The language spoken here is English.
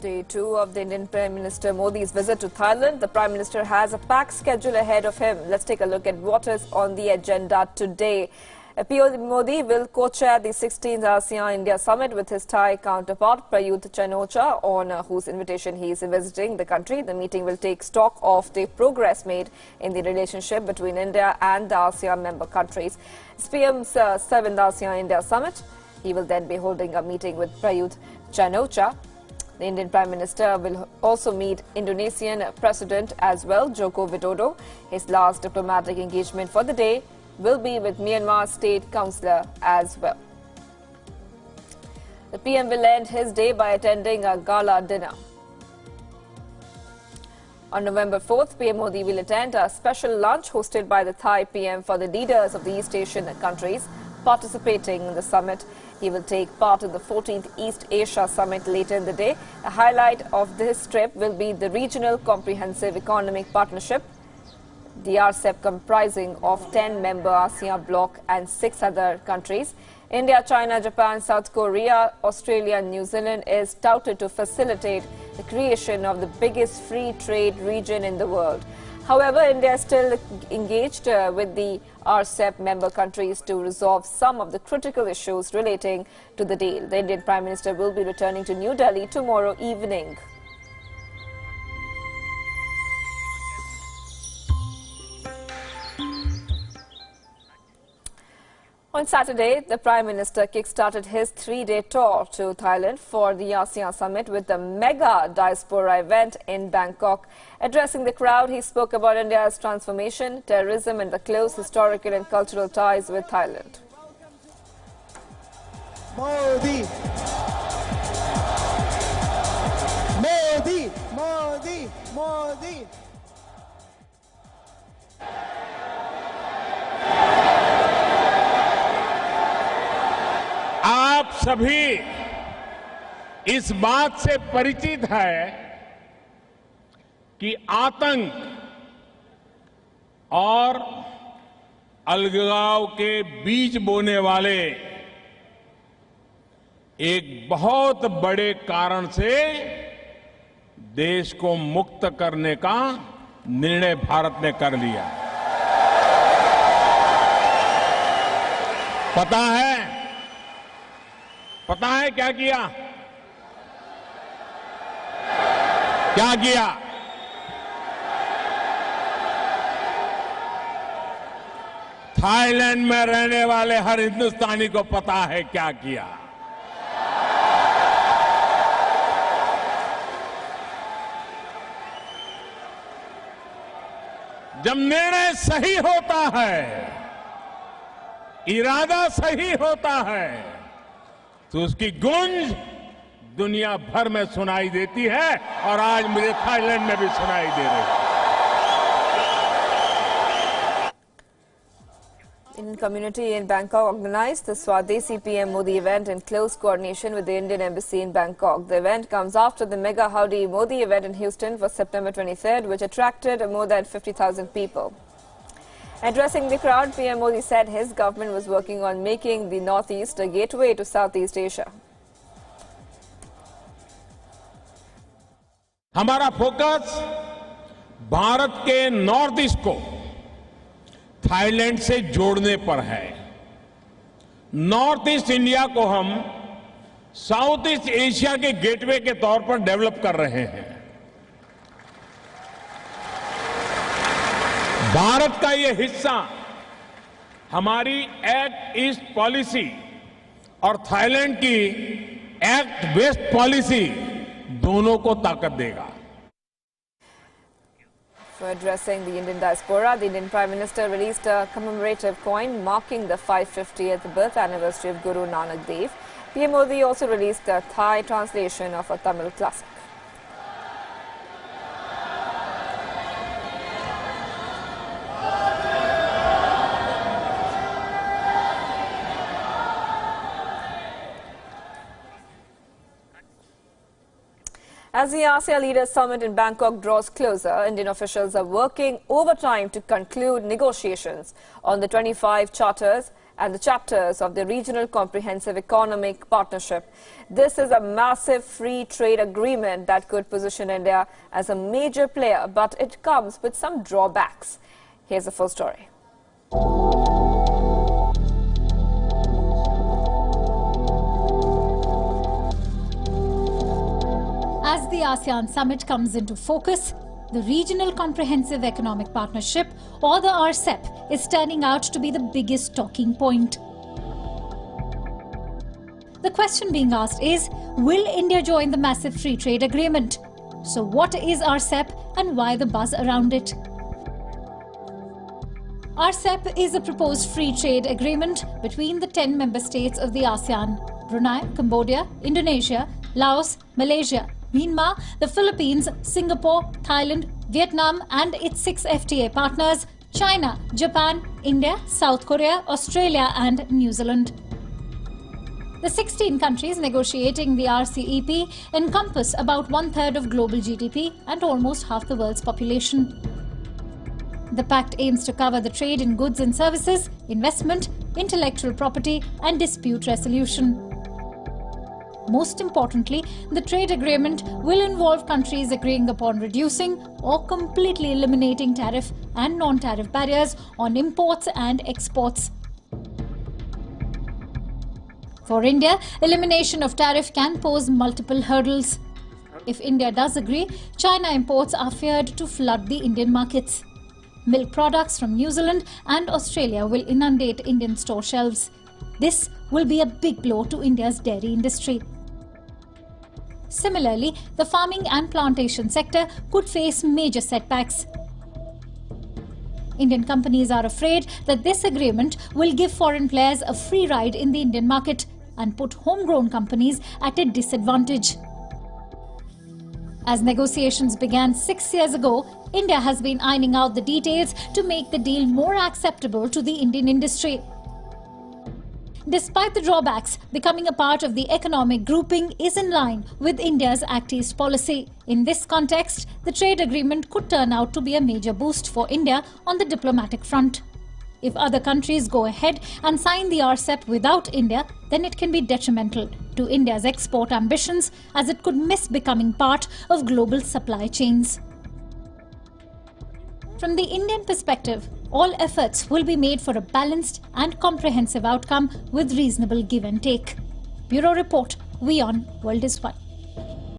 Day 2 of the Indian Prime Minister Modi's visit to Thailand. The Prime Minister has a packed schedule ahead of him. Let's take a look at what is on the agenda today. PM Modi will co-chair the 16th ASEAN-India Summit with his Thai counterpart Prayut Chan-o-cha, on whose invitation he is visiting the country. The meeting will take stock of the progress made in the relationship between India and the ASEAN member countries. It's PM's 7th ASEAN-India Summit. He will then be holding a meeting with Prayut Chan-o-cha. The Indian Prime Minister will also meet Indonesian President as well, Joko Widodo. His last diplomatic engagement for the day will be with Myanmar State Councillor as well. The PM will end his day by attending a gala dinner. On November 4th, PM Modi will attend a special lunch hosted by the Thai PM for the leaders of the East Asian countries participating in the summit. He will take part in the 14th East Asia Summit later in the day. A highlight of this trip will be the Regional Comprehensive Economic Partnership, the RCEP, comprising of 10 member ASEAN bloc and 6 other countries. India, China, Japan, South Korea, Australia and New Zealand is touted to facilitate the creation of the biggest free trade region in the world. However, India is still engaged with the RCEP member countries to resolve some of the critical issues relating to the deal. The Indian Prime Minister will be returning to New Delhi tomorrow evening. On Saturday, the Prime Minister kick-started his 3-day tour to Thailand for the ASEAN Summit with the mega Diaspora event in Bangkok. Addressing the crowd, he spoke about India's transformation, terrorism and the close historical and cultural ties with Thailand. Modi! Modi! Modi! Modi! आप सभी इस बात से परिचित है कि आतंक और अलगाव के बीज बोने वाले एक बहुत बड़े कारण से देश को मुक्त करने का निर्णय भारत ने कर लिया। पता है क्या किया? क्या किया? थाईलैंड में रहने वाले हर हिंदुस्तानी को पता है क्या किया। जब निर्णय सही होता है, इरादा सही होता है, तो उसकी गूंज दुनिया भर में सुनाई देती है और आज मुझे थाईलैंड में भी सुनाई दे रही है। Indian community in Bangkok organized the Swadesi PM Modi event in close coordination with the Indian Embassy in Bangkok. The event comes after the mega Howdy Modi event in Houston for September 23rd, which attracted more than 50,000 people. Addressing the crowd, PM Modi said his government was working on making the Northeast a gateway to Southeast Asia. हमारा focus Bharat के north east को Thailand से जोड़ने पर है। North east India को हम south east Asia के गेटवे के तौर पर डेवलप कर रहे हैं। भारत का ये हिस्सा हमारी एक्ट ईस्ट पॉलिसी और थाईलैंड की एक्ट वेस्ट पॉलिसी दोनों को ताकत देगा। For addressing the Indian diaspora, the Indian Prime Minister released a commemorative coin marking the 550th birth anniversary of Guru Nanak Dev. PM Modi also released a Thai translation of a Tamil classic. As the ASEAN Leaders Summit in Bangkok draws closer, Indian officials are working overtime to conclude negotiations on the 25 charters and the chapters of the Regional Comprehensive Economic Partnership. This is a massive free trade agreement that could position India as a major player, but it comes with some drawbacks. Here's the full story. As the ASEAN summit comes into focus, the Regional Comprehensive Economic Partnership, or the RCEP, is turning out to be the biggest talking point. The question being asked is, will India join the massive free trade agreement? So what is RCEP and why the buzz around it? RCEP is a proposed free trade agreement between the 10 member states of the ASEAN: Brunei, Cambodia, Indonesia, Laos, Malaysia, Myanmar, the Philippines, Singapore, Thailand, Vietnam and its 6 FTA partners: China, Japan, India, South Korea, Australia and New Zealand. The 16 countries negotiating the RCEP encompass about 1/3 of global GDP and almost half the world's population. The pact aims to cover the trade in goods and services, investment, intellectual property and dispute resolution. Most importantly, the trade agreement will involve countries agreeing upon reducing or completely eliminating tariff and non-tariff barriers on imports and exports. For India, elimination of tariff can pose multiple hurdles. If India does agree, China imports are feared to flood the Indian markets. Milk products from New Zealand and Australia will inundate Indian store shelves. This will be a big blow to India's dairy industry. Similarly, the farming and plantation sector could face major setbacks. Indian companies are afraid that this agreement will give foreign players a free ride in the Indian market and put homegrown companies at a disadvantage. As negotiations began 6 years ago, India has been ironing out the details to make the deal more acceptable to the Indian industry. Despite the drawbacks, becoming a part of the economic grouping is in line with India's Act East policy. In this context, the trade agreement could turn out to be a major boost for India on the diplomatic front. If other countries go ahead and sign the RCEP without India, then it can be detrimental to India's export ambitions, as it could miss becoming part of global supply chains. From the Indian perspective, all efforts will be made for a balanced and comprehensive outcome with reasonable give and take. Bureau Report, WION, World is One.